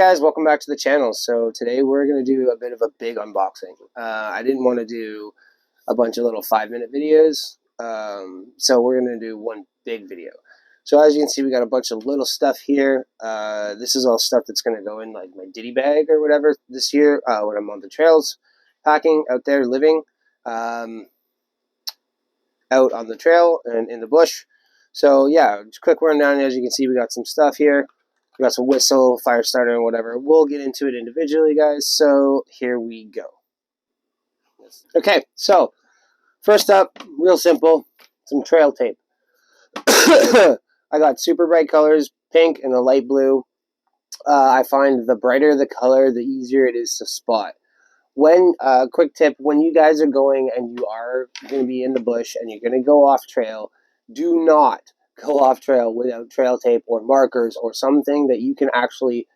guys, welcome back to the channel. So today we're going to do a bit of a big unboxing. I didn't want to do a bunch of little 5-minute videos, so we're going to do one big video. So as you can see, we got a bunch of little stuff here. This is all stuff that's going to go in like my Ditty bag or whatever this year when I'm on the trails, packing out there, living out on the trail and in the bush. So yeah, just quick rundown. As you can see, we got some stuff here. We got some whistle, fire starter, and whatever. We'll get into it individually, guys. So here we go. Okay, so first up, real simple, some trail tape. I got super bright colors, pink and a light blue. I find the brighter the color, the easier it is to spot. Quick tip, when you guys are going and you are going to be in the bush and you're going to go off trail, do not go off trail without trail tape or markers or something that you can actually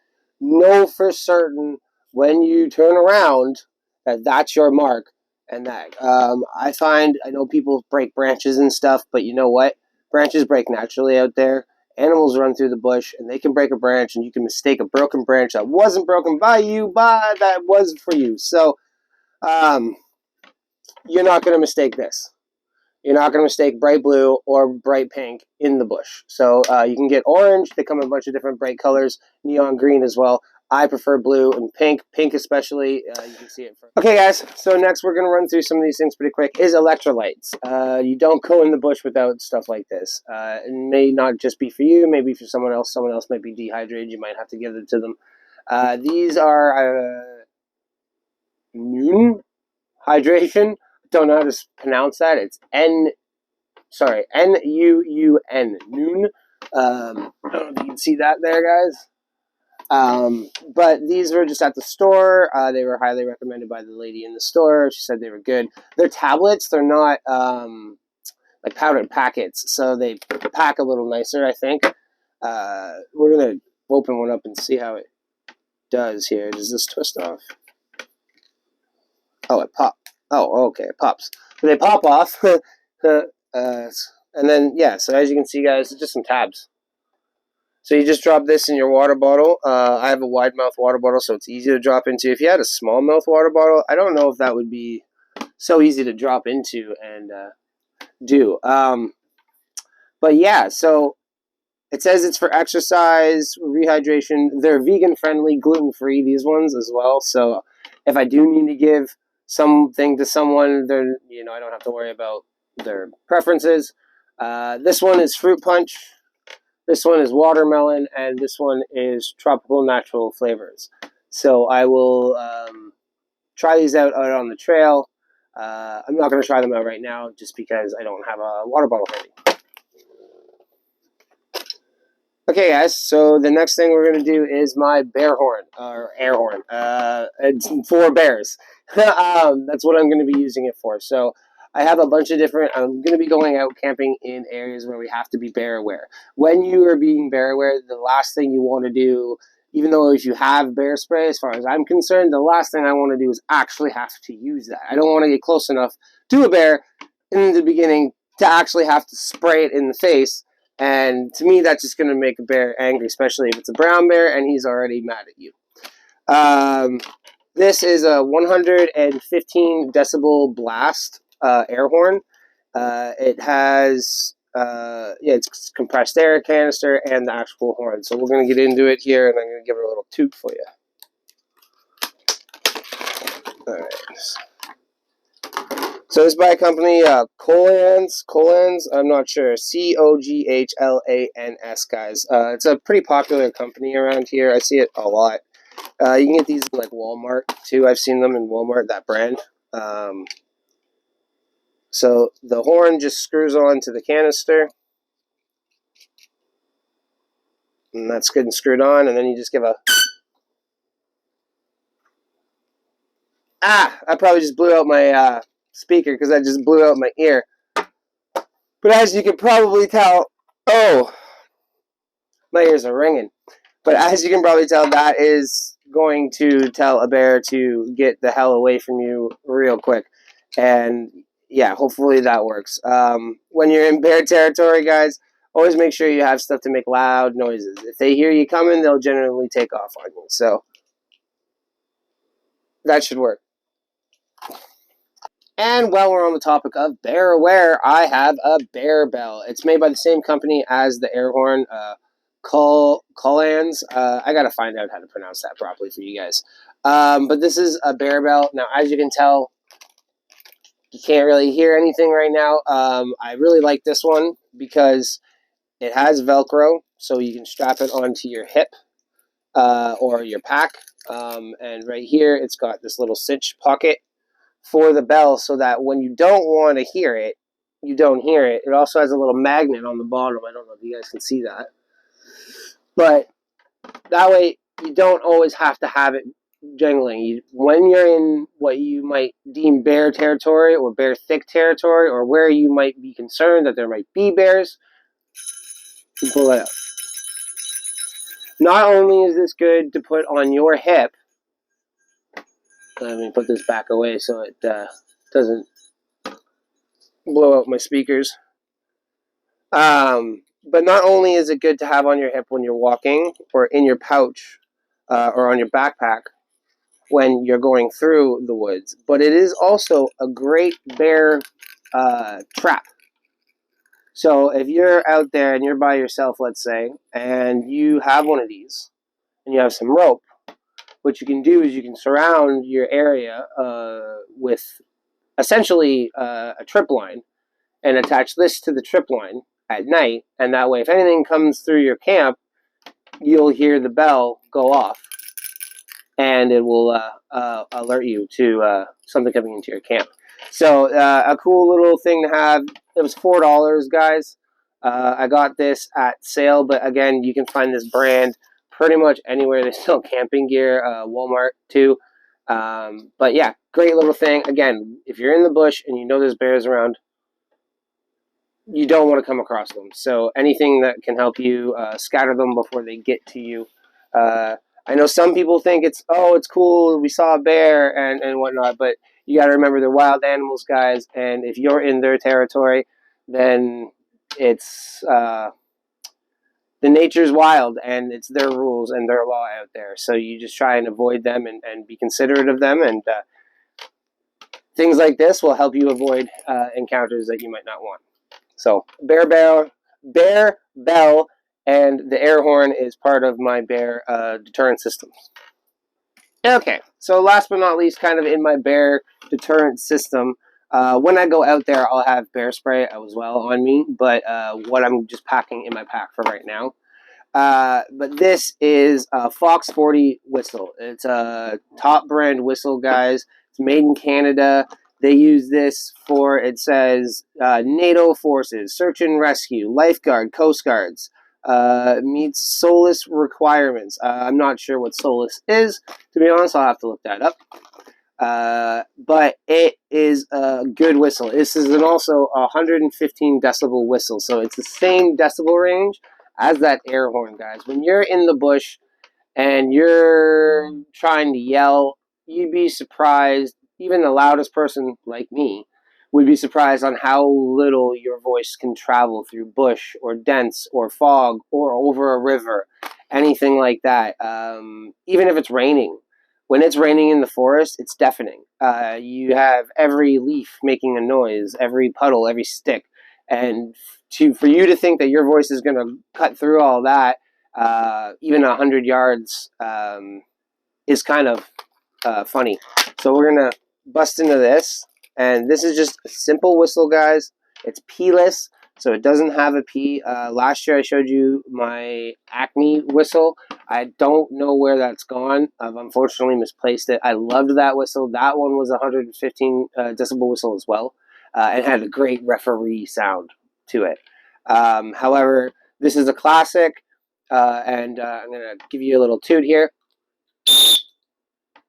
know for certain when you turn around that that's your mark. And that I know people break branches and stuff, but you know what? Branches break naturally out there. Animals run through the bush and they can break a branch, and you can mistake a broken branch that wasn't broken by you, but that was for you. So you're not going to mistake this. You're not going to mistake bright blue or bright pink in the bush. So you can get orange. They come in a bunch of different bright colors. Neon green as well. I prefer blue and pink. Pink especially. You can see it. Okay, guys. So next we're going to run through some of these things pretty quick. Is electrolytes. You don't go in the bush without stuff like this. It may not just be for you. Maybe for someone else. Someone else might be dehydrated. You might have to give it to them. These are Noon hydration. Don't know how to pronounce that. It's N-U-U-N, Noon. I don't know if you can see that there, guys. But these were just at the store. They were highly recommended by the lady in the store. She said they were good. They're tablets. They're not like powdered packets, so they pack a little nicer, I think. We're going to open one up and see how it does here. Does this twist off? Oh, it popped. Oh, okay, it pops. So they pop off, and then, yeah, so as you can see, guys, it's just some tabs. So you just drop this in your water bottle. I have a wide mouth water bottle, so it's easy to drop into. If you had a small mouth water bottle, I don't know if that would be so easy to drop into and do. But yeah, so it says it's for exercise, rehydration. They're vegan-friendly, gluten-free, these ones as well. So if I do need to give something to someone, then I don't have to worry about their preferences. This one is fruit punch, this one is watermelon, and this one is tropical natural flavors. So I will try these out on the trail. I'm not going to try them out right now just because I don't have a water bottle handy. Okay, guys, so the next thing we're going to do is my bear horn, or air horn. It's for bears. That's what I'm going to be using it for. So I have a bunch of different, I'm going to be going out camping in areas where we have to be bear aware. When you are being bear aware, the last thing you want to do, even though if you have bear spray, as far as I'm concerned, the last thing I want to do is actually have to use that. I don't want to get close enough to a bear in the beginning to actually have to spray it in the face. And to me, that's just going to make a bear angry, especially if it's a brown bear and he's already mad at you. This is a 115 decibel blast air horn. It has, it's compressed air canister and the actual horn. So we're going to get into it here, and I'm going to give it a little toot for you. All right. So this is by a company, Coglans, I'm not sure, Coghlans, guys. It's a pretty popular company around here. I see it a lot. You can get these in like Walmart too. I've seen them in Walmart, that brand. So the horn just screws on to the canister, and that's good and screwed on, and then you just give a... I probably just blew out my speaker because I just blew out my ear. But as you can probably tell, oh, my ears are ringing. But as you can probably tell, that is going to tell a bear to get the hell away from you real quick. And yeah, hopefully that works. When you're in bear territory, guys, always make sure you have stuff to make loud noises. If they hear you coming, they'll generally take off on you. So that should work. And while we're on the topic of bear aware, I have a bear bell. It's made by the same company as the air horn, Collans. I gotta find out how to pronounce that properly for you guys. But this is a bear bell. Now, as you can tell, you can't really hear anything right now. I really like this one because it has Velcro, so you can strap it onto your hip or your pack. And right here, it's got this little cinch pocket for the bell so that when you don't want to hear it, you don't hear it. It also has a little magnet on the bottom. I don't know if you guys can see that. But that way, you don't always have to have it jangling. When you're in what you might deem bear territory or bear thick territory, or where you might be concerned that there might be bears, you pull it out. Not only is this good to put on your hip, let me put this back away so it doesn't blow out my speakers. But not only is it good to have on your hip when you're walking or in your pouch or on your backpack when you're going through the woods, but it is also a great bear trap. So if you're out there and you're by yourself, let's say, and you have one of these and you have some rope, what you can do is you can surround your area with essentially a trip line and attach this to the trip line at night, and that way if anything comes through your camp, you'll hear the bell go off and it will alert you to something coming into your camp. So a cool little thing to have. It was $4, guys. I got this at sale, but again, you can find this brand pretty much anywhere they sell camping gear, Walmart too. But yeah, great little thing. Again, if you're in the bush and you know there's bears around, you don't want to come across them. So anything that can help you scatter them before they get to you. I know some people think it's cool, we saw a bear and whatnot, but you got to remember they're wild animals, guys, and if you're in their territory, then it's the nature's wild, and it's their rules and their law out there. So you just try and avoid them and be considerate of them, and things like this will help you avoid encounters that you might not want. So bear bell, and the air horn is part of my bear deterrent system. Okay, so last but not least, kind of in my bear deterrent system, when I go out there, I'll have bear spray as well on me, but what I'm just packing in my pack for right now. But this is a Fox 40 whistle. It's a top brand whistle, guys. It's made in Canada. They use this for, it says, NATO forces, search and rescue, lifeguard, coast guards. Meets SOLAS requirements. I'm not sure what SOLAS is. To be honest, I'll have to look that up. But it is a good whistle. This is also a 115 decibel whistle, so it's the same decibel range as that air horn, guys. When you're in the bush and you're trying to yell, you'd be surprised. Even the loudest person like me would be surprised on how little your voice can travel through bush or dense or fog or over a river, anything like that. Even if it's raining. When it's raining in the forest, it's deafening. You have every leaf making a noise, every puddle, every stick. And for you to think that your voice is going to cut through all that, even 100 yards, is kind of funny. So we're going to bust into this. And this is just a simple whistle, guys. It's P-less, so it doesn't have a P. Last year I showed you my Acme whistle. I don't know where that's gone. I've unfortunately misplaced it. I loved that whistle. That one was a 115 decibel whistle as well. And had a great referee sound to it. However, this is a classic, and I'm going to give you a little toot here.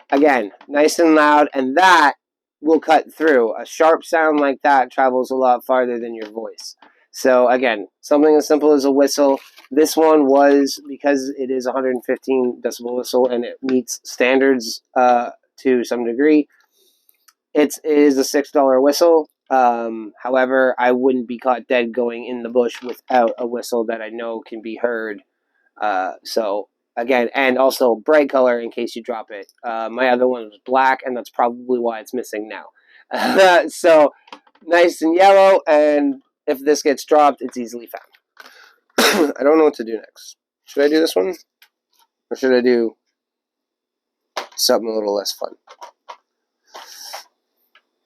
Again, nice and loud, and that will cut through. A sharp sound like that travels a lot farther than your voice. So again, something as simple as a whistle. This one was, because it is a 115 decibel whistle and it meets standards to some degree, it is a $6 whistle. However, I wouldn't be caught dead going in the bush without a whistle that I know can be heard. So again, and also bright color in case you drop it. My other one was black, and that's probably why it's missing now. So nice and yellow, and if this gets dropped, it's easily found. I don't know what to do next. Should I do this one? Or should I do something a little less fun?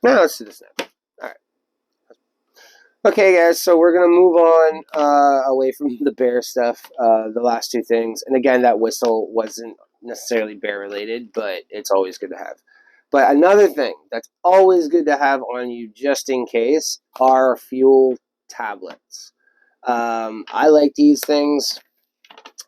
No, let's do this now. Alright. Okay, guys, so we're going to move on away from the bear stuff, the last two things. And again, that whistle wasn't necessarily bear related, but it's always good to have. But another thing that's always good to have on you just in case are fuel tablets. I like these things.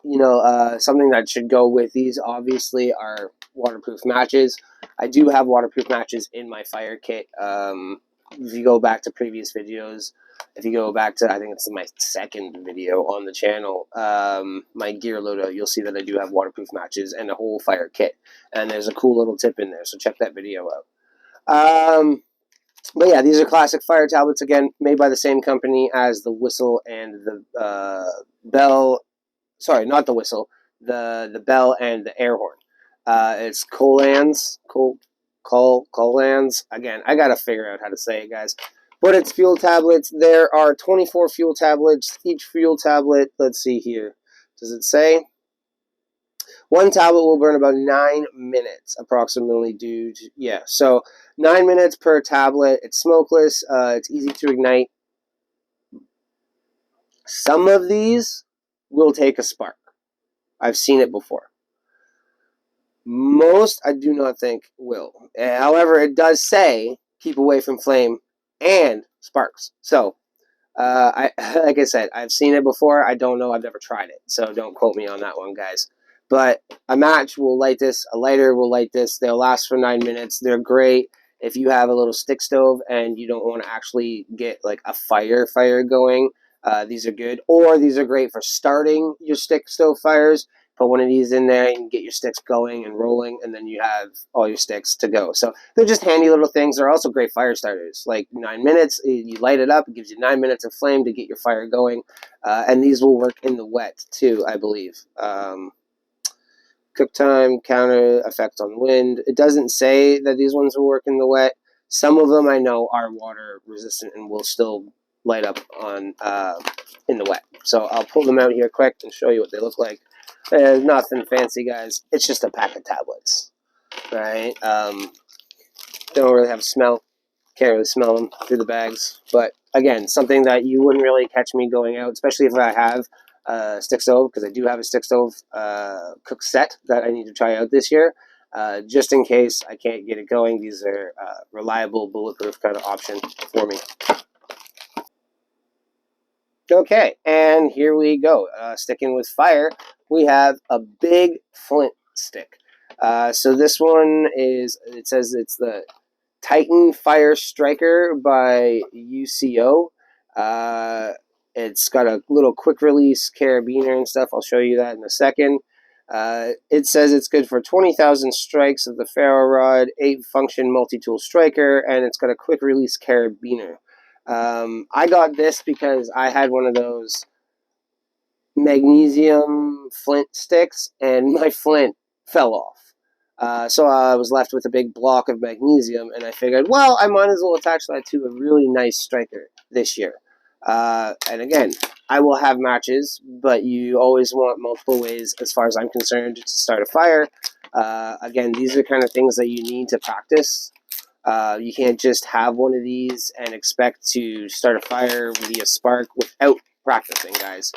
You know, something that should go with these obviously are waterproof matches. I do have waterproof matches in my fire kit. If you go back to previous videos, if you go back to, I think it's my second video on the channel, my gear loadout, you'll see that I do have waterproof matches and a whole fire kit. And there's a cool little tip in there, so check that video out. But yeah, these are classic fire tablets, again, made by the same company as the whistle and the bell. Sorry, not the whistle, the bell and the air horn. It's Colan's. Again, I gotta figure out how to say it, guys. But it's fuel tablets. There are 24 fuel tablets. Each fuel tablet, let's see here. Does it say? One tablet will burn about 9 minutes, approximately, so 9 minutes per tablet. It's smokeless. It's easy to ignite. Some of these will take a spark. I've seen it before. Most, I do not think, will. However, it does say keep away from flame and sparks. So, like I said, I've seen it before. I don't know. I've never tried it. So don't quote me on that one, guys. But a match will light this. A lighter will light this. They'll last for 9 minutes. They're great if you have a little stick stove and you don't want to actually get like a fire going. These are good. Or these are great for starting your stick stove fires. Put one of these in there, you can get your sticks going and rolling, and then you have all your sticks to go. So they're just handy little things. They're also great fire starters. Like 9 minutes, you light it up. It gives you 9 minutes of flame to get your fire going. And these will work in the wet, too, I believe. Cook time, counter, effect on wind. It doesn't say that these ones will work in the wet. Some of them I know are water resistant and will still light up on in the wet. So I'll pull them out here quick and show you what they look like. There's nothing fancy, guys. It's just a pack of tablets, right? Don't really have a smell. Can't really smell them through the bags. But again, something that you wouldn't really catch me going out, especially if I have a stick stove, because I do have a stick stove cook set that I need to try out this year. Just in case I can't get it going, these are reliable, bulletproof kind of option for me. Okay, and here we go. Sticking with fire, we have a big flint stick. So this one is, it says it's the Titan Fire Striker by UCO. It's got a little quick release carabiner and stuff. I'll show you that in a second. It says it's good for 20,000 strikes of the ferro rod, 8-function multi-tool striker, and it's got a quick release carabiner. I got this because I had one of those magnesium flint sticks, and my flint fell off. So I was left with a big block of magnesium, and I figured, well, I might as well attach that to a really nice striker this year. And again, I will have matches, but you always want multiple ways, as far as I'm concerned, to start a fire. Again, these are kind of things that you need to practice. You can't just have one of these and expect to start a fire via spark without practicing, guys.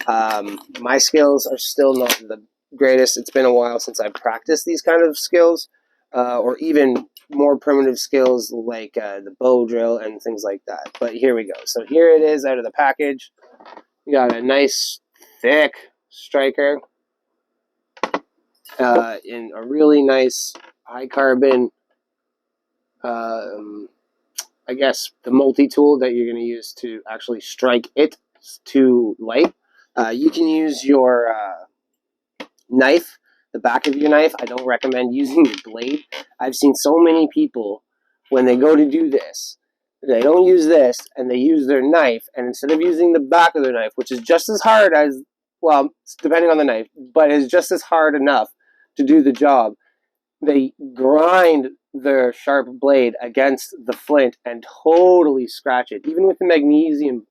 My skills are still not the greatest. It's been a while since I've practiced these kind of skills, or even more primitive skills like the bow drill and things like that. But here we go. So here it is out of the package. We got a nice thick striker in a really nice high carbon, I guess, the multi-tool that you're going to use to actually strike it to light. You can use your knife, the back of your knife. I don't recommend using your blade. I've seen so many people, when they go to do this, they don't use this, and they use their knife, and instead of using the back of their knife, which is just as hard as, well, depending on the knife, but is just as hard enough to do the job, they grind their sharp blade against the flint and totally scratch it. Even with the magnesium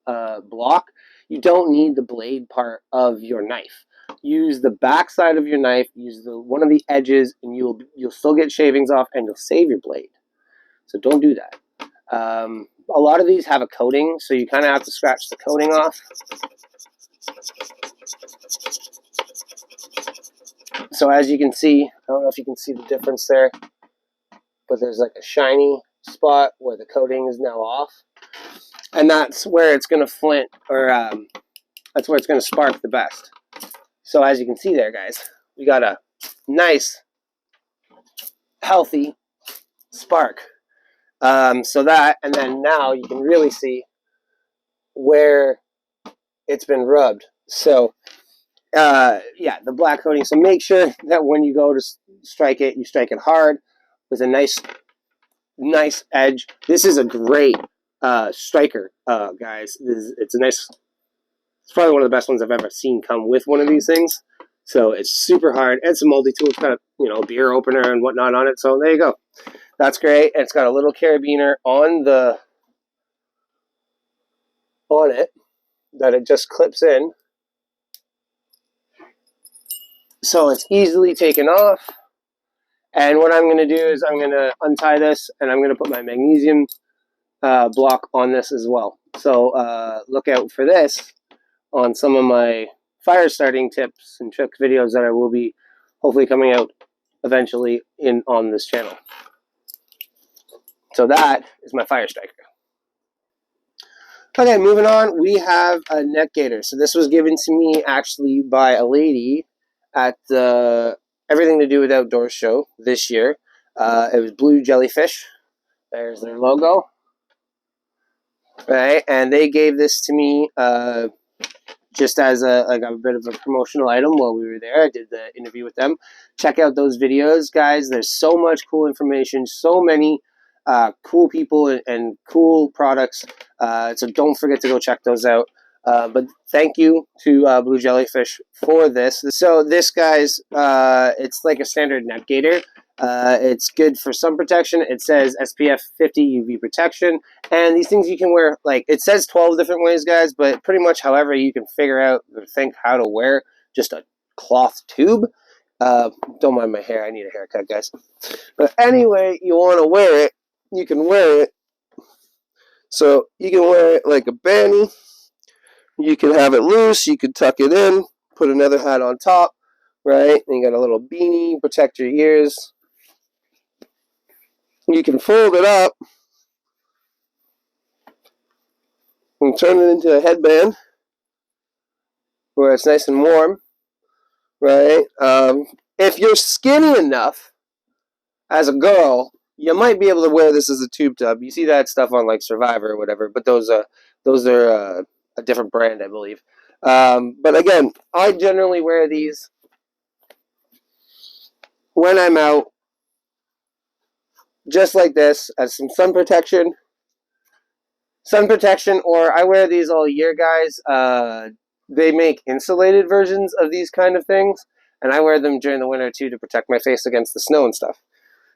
block, you don't need the blade part of your knife. Use the back side of your knife, use one of the edges, and you'll still get shavings off, and you'll save your blade. So don't do that. A lot of these have a coating, so you kind of have to scratch the coating off. So as you can see, I don't know if you can see the difference there, but there's like a shiny spot where the coating is now off. And that's where it's going to flint, or that's where it's going to spark the best. So as you can see there, guys, we got a nice, healthy spark. So that, and then now you can really see where it's been rubbed. So, yeah, the black coating. So make sure that when you go to strike it, you strike it hard with a nice edge. This is a great striker, guys. It's a nice. It's probably one of the best ones I've ever seen come with one of these things. So it's super hard. It's a multi-tool. It's got a, a beer opener and whatnot on it. So there you go. That's great. And it's got a little carabiner on it that it just clips in. So it's easily taken off. And what I'm going to do is I'm going to untie this, and I'm going to put my magnesium block on this as well. So look out for this on some of my fire starting tips and tricks videos that I will be hopefully coming out eventually on this channel. So that is my fire striker. Okay, moving on, we have a neck gaiter. So this was given to me actually by a lady at the Everything to Do with Outdoors show this year. It was Blue Jellyfish. There's their logo. Right, and they gave this to me just as a bit of a promotional item while we were there. I did the interview with them. Check out those videos, guys. There's so much cool information, so many cool people and cool products. So don't forget to go check those out. But thank you to Blue Jellyfish for this. So this, guys, it's like a standard neck gaiter. It's good for sun protection. It says SPF 50 UV protection. And these things you can wear, like, it says 12 different ways, guys, but pretty much however you can figure out or think how to wear just a cloth tube. Don't mind my hair. I need a haircut, guys. But anyway, you want to wear it, you can wear it. So you can wear it like a banny. You can have it loose. You can tuck it in, put another hat on top, right? And you got a little beanie, protect your ears. You can fold it up and turn it into a headband where it's nice and warm, right? If you're skinny enough as a girl, you might be able to wear this as a tube top. You see that stuff on like Survivor or whatever, but those are a different brand, I believe. But again, I generally wear these when I'm out, just like this, as some sun protection. Or I wear these all year, guys. They make insulated versions of these kind of things, and I wear them during the winter too to protect my face against the snow and stuff.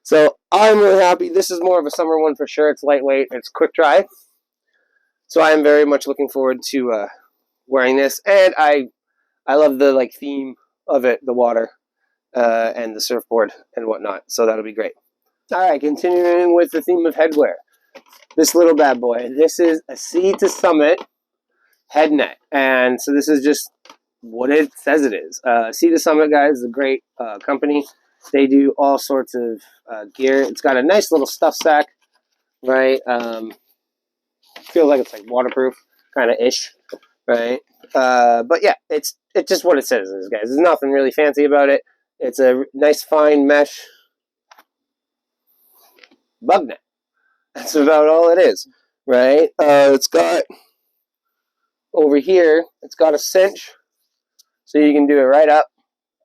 So I'm really happy. This is more of a summer one for sure. It's lightweight. It's quick dry. So I am very much looking forward to wearing this, and I love the like theme of it, the water and the surfboard and whatnot. So that'll be great. All right, continuing with the theme of headwear. This little bad boy. This is a Sea to Summit head net, and so this is just what it says it is. Sea to Summit, guys, is a great company. They do all sorts of gear. It's got a nice little stuff sack, right? Feels like it's like waterproof, kind of ish, right? But yeah, it's just what it says it is, guys. There's nothing really fancy about it. It's a nice fine mesh bug net. That's about all it is, right? It's got over here, it's got a cinch, so you can do it right up,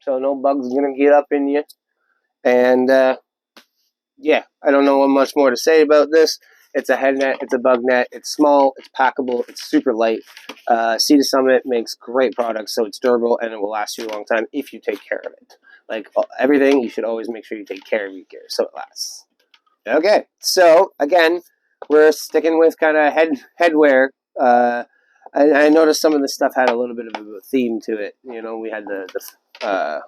so no bug's gonna get up in you. And yeah, I don't know much more to say about this. It's a head net. It's a bug net. It's small. It's packable. It's super light. Sea to Summit makes great products, so it's durable and it will last you a long time if you take care of it. Like everything, you should always make sure you take care of your gear so it lasts. Okay, so again, we're sticking with kind of headwear. I noticed some of the stuff had a little bit of a theme to it. You know, we had the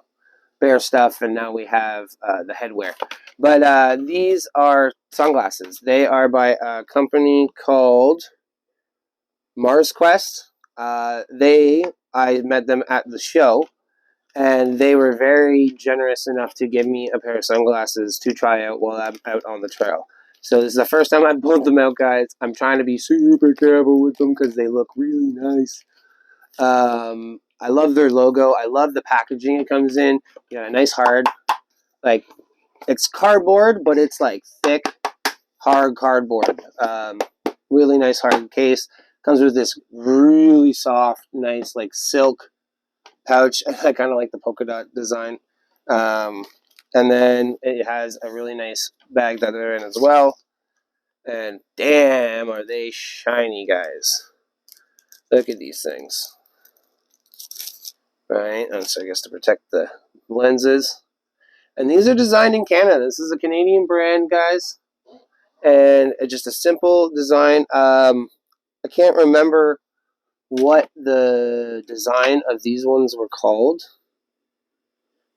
bear stuff, and now we have the headwear. But these are sunglasses. They are by a company called Mars Quest. I met them at the show, and they were very generous enough to give me a pair of sunglasses to try out while I'm out on the trail. So this is the first time I've pulled them out, guys. I'm trying to be super careful with them because they look really nice. I love their logo. I love the packaging it comes in. You got a nice hard, like, it's cardboard, but it's like thick, hard cardboard. Really nice hard case. Comes with this really soft, nice, like, silk pouch. I kind of like the polka dot design. And then it has a really nice bag that they're in as well. And damn, are they shiny, guys. Look at these things. Right, and so I guess to protect the lenses. And these are designed in Canada. This is a Canadian brand, guys. And just a simple design. I can't remember what the design of these ones were called.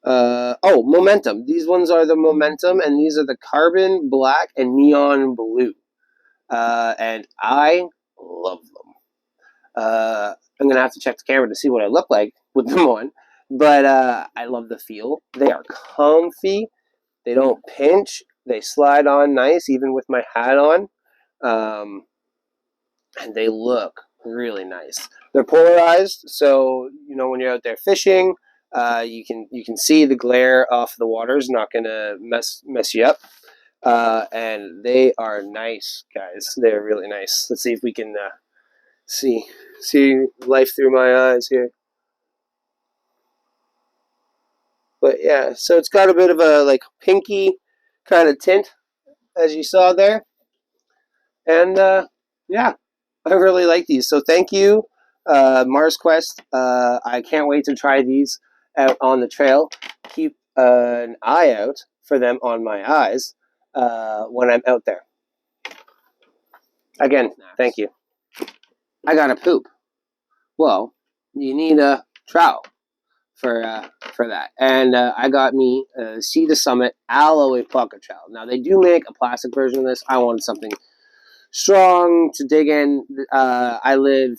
Momentum. These ones are the Momentum, and these are the carbon black and neon blue. And I love them. I'm going to have to check the camera to see what I look like with them on. But I love the feel. They are comfy. They don't pinch. They slide on nice, even with my hat on. And they look really nice. They're polarized, so you know when you're out there fishing, you can see the glare off the water is not going to mess you up. And they are nice, guys. They're really nice. Let's see if we can see life through my eyes here. But yeah, so it's got a bit of a like pinky kind of tint, as you saw there. And yeah, I really like these. So thank you, Mars Quest. I can't wait to try these out on the trail. Keep an eye out for them on my eyes when I'm out there. Again, thank you. I gotta poop. Well, you need a trowel for that. And I got me a Sea to Summit alloy pocket trowel. Now they do make a plastic version of this. I wanted something strong to dig in. I live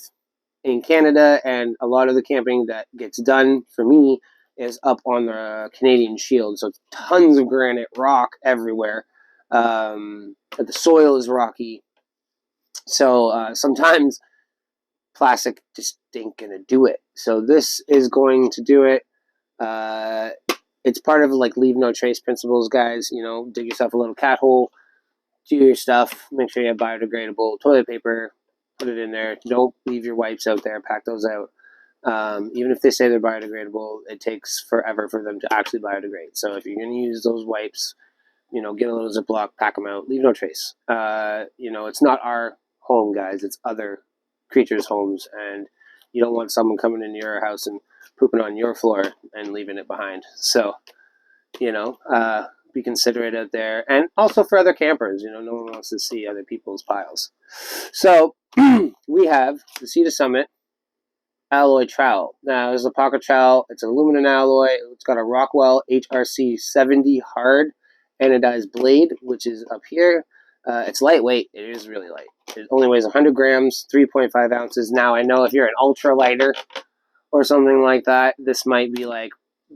in Canada, and a lot of the camping that gets done for me is up on the Canadian Shield. So it's tons of granite rock everywhere. But the soil is rocky. So sometimes plastic just ain't gonna do it. So this is going to do it. It's part of like leave no trace principles, guys. You know, dig yourself a little cat hole, do your stuff, make sure you have biodegradable toilet paper, put it in there. Don't leave your wipes out there, pack those out. Even if they say they're biodegradable, it takes forever for them to actually biodegrade. So if you're going to use those wipes, you know, get a little Ziploc, pack them out, leave no trace. You know, it's not our home, guys. It's other creatures' homes, and you don't want someone coming into your house and pooping on your floor and leaving it behind. So, you know, be considerate out there. And also for other campers, you know, no one wants to see other people's piles. So we have the Sea to Summit alloy trowel. Now, there's a pocket trowel. It's an aluminum alloy. It's got a Rockwell HRC 70 hard anodized blade, which is up here. It's lightweight. It is really light. It only weighs 100 grams, 3.5 ounces. Now, I know if you're an ultra lighter or something like that, this might be like,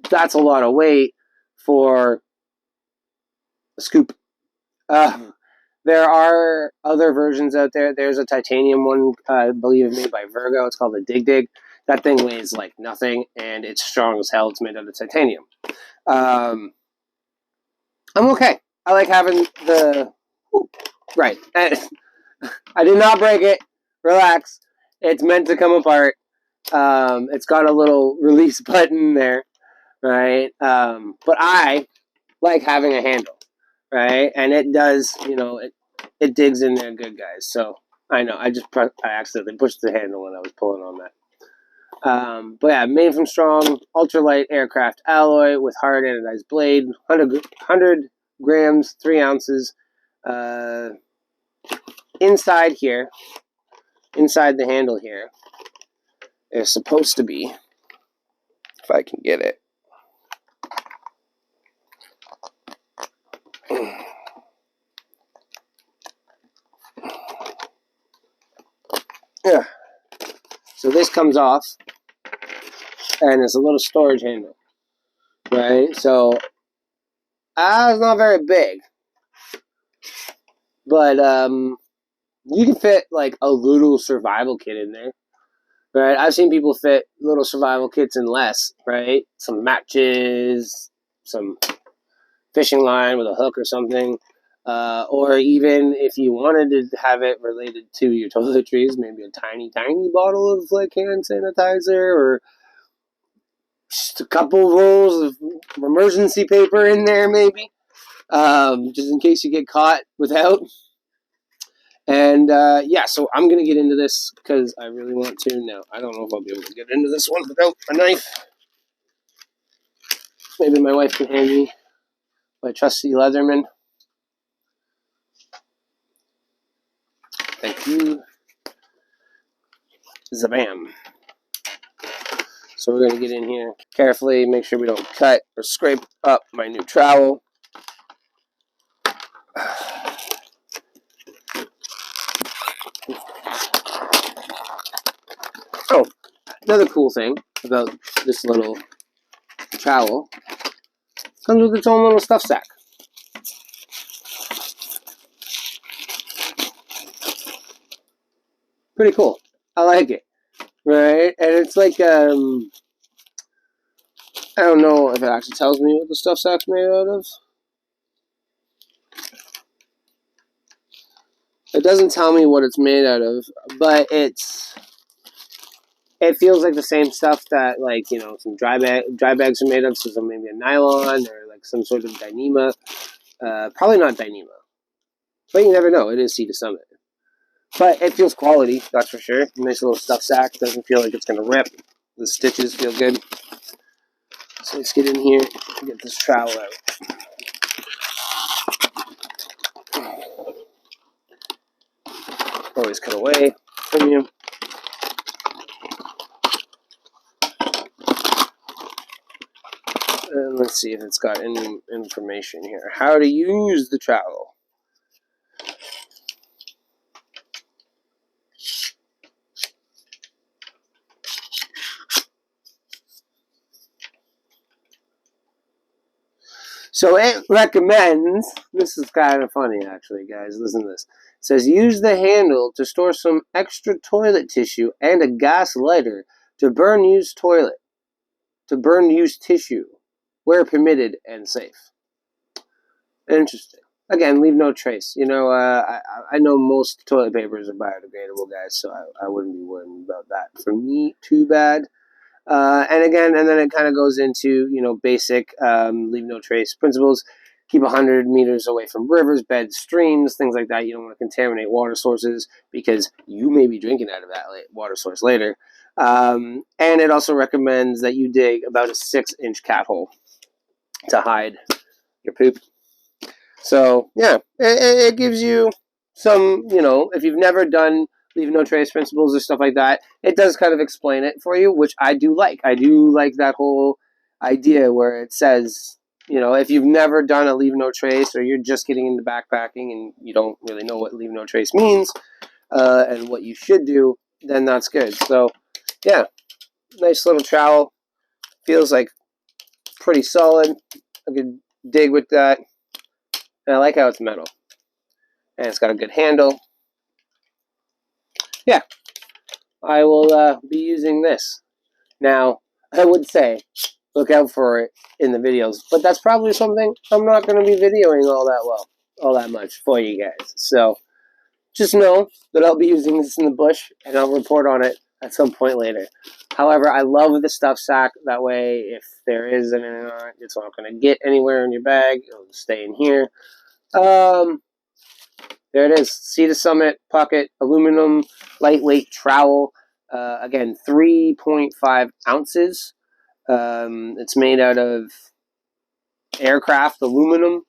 that's a lot of weight for a scoop. There are other versions out there. There's a titanium one, I believe, made by Virgo. It's called the Dig Dig. That thing weighs like nothing, and it's strong as hell. It's made out of titanium. I'm okay. I like having the... Right. I did not break it. Relax. It's meant to come apart. It's got a little release button there, right? But I like having a handle, right? And it does, you know, it digs in there good, guys. So I know I accidentally pushed the handle when I was pulling on that. But yeah, made from strong ultralight aircraft alloy with hard anodized blade, 100 grams, 3 ounces. Inside here, inside the handle here, is supposed to be, if I can get it. Yeah. So this comes off, and it's a little storage handle, right? So it's not very big, but you can fit like a little survival kit in there, right? I've seen people fit little survival kits in less, right? Some matches, some fishing line with a hook or something, or even if you wanted to have it related to your toiletries, maybe a tiny bottle of like hand sanitizer, or just a couple rolls of emergency paper in there, maybe, just in case you get caught without. And yeah, so I'm going to get into this because I really want to. Now, I don't know if I'll be able to get into this one without a knife. Maybe my wife can hand me my trusty Leatherman. Thank you. Zabam. So we're going to get in here carefully, make sure we don't cut or scrape up my new trowel. Oh, another cool thing about this little trowel, comes with its own little stuff sack. Pretty cool. I like it. Right? And it's like, I don't know if it actually tells me what the stuff sack's made out of. It doesn't tell me what it's made out of, but it feels like the same stuff that, like, you know, some dry bags are made of, so maybe a nylon or like some sort of Dyneema. Probably not Dyneema, but you never know. It is Sea to Summit. But it feels quality, that's for sure. Nice little stuff sack. Doesn't feel like it's going to rip. The stitches feel good. So let's get in here and get this trowel out. Always cut away from you. And let's see if it's got any information here. How to use the trowel. So it recommends, this is kind of funny actually, guys, listen to this. It says, use the handle to store some extra toilet tissue and a gas lighter to burn used tissue, where permitted and safe. Interesting. Again, leave no trace. You know, I know most toilet papers are biodegradable, guys, so I wouldn't be worried about that. For me, too bad. And then it kind of goes into, you know, basic leave no trace principles. Keep 100 meters away from rivers, beds, streams, things like that. You don't want to contaminate water sources because you may be drinking out of that water source later. And it also recommends that you dig about a 6-inch cat hole to hide your poop. So, yeah, it gives you some, you know, if you've never done leave no trace principles or stuff like that, it does kind of explain it for you, which I do like. I do like that whole idea where it says, you know, if you've never done a leave no trace or you're just getting into backpacking and you don't really know what leave no trace means and what you should do, then that's good. So, yeah, nice little trowel. Feels like pretty solid. I could dig with that. And I like how it's metal. And it's got a good handle. Yeah, I will be using this. Now, I would say, look out for it in the videos, but that's probably something I'm not going to be videoing all that much for you guys. So, just know that I'll be using this in the bush, and I'll report on it at some point later. However, I love the stuff sack. That way, if there is anything on it, it's not going to get anywhere in your bag. It'll stay in here. There there it is. Sea to Summit Pocket Aluminum Lightweight Trowel. Again, 3.5 ounces. It's made out of aircraft aluminum,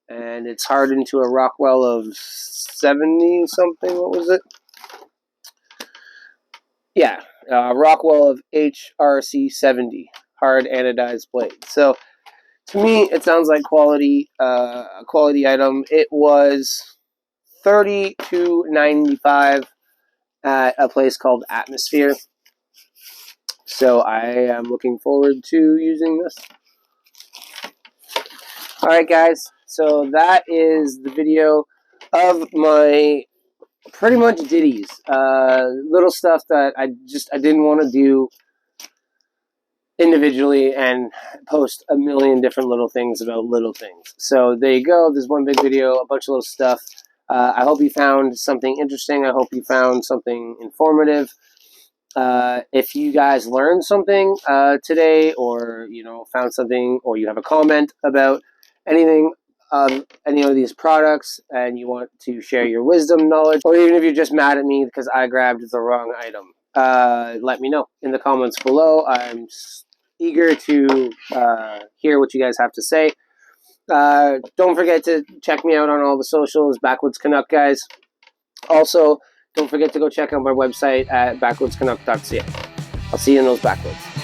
and it's hardened to a Rockwell of 70 something. What was it? Yeah, Rockwell of HRC 70 hard anodized blade. So to me, it sounds like quality, a quality item. It was $32.95 at a place called Atmosphere. So I am looking forward to using this. All right, guys. So that is the video of my pretty much ditties. Little stuff that I didn't want to do individually and post a million different little things about little things. So there you go. There's one big video, a bunch of little stuff. I hope you found something interesting. I hope you found something informative. If you guys learned something today, or found something, or you have a comment about anything, any of these products, and you want to share your wisdom, knowledge, or even if you're just mad at me because I grabbed the wrong item, let me know in the comments below. I'm eager to hear what you guys have to say. Don't forget to check me out on all the socials, Backwoods Canuck, guys. Also, don't forget to go check out my website at backwoodscanuck.ca. I'll see you in those backwoods.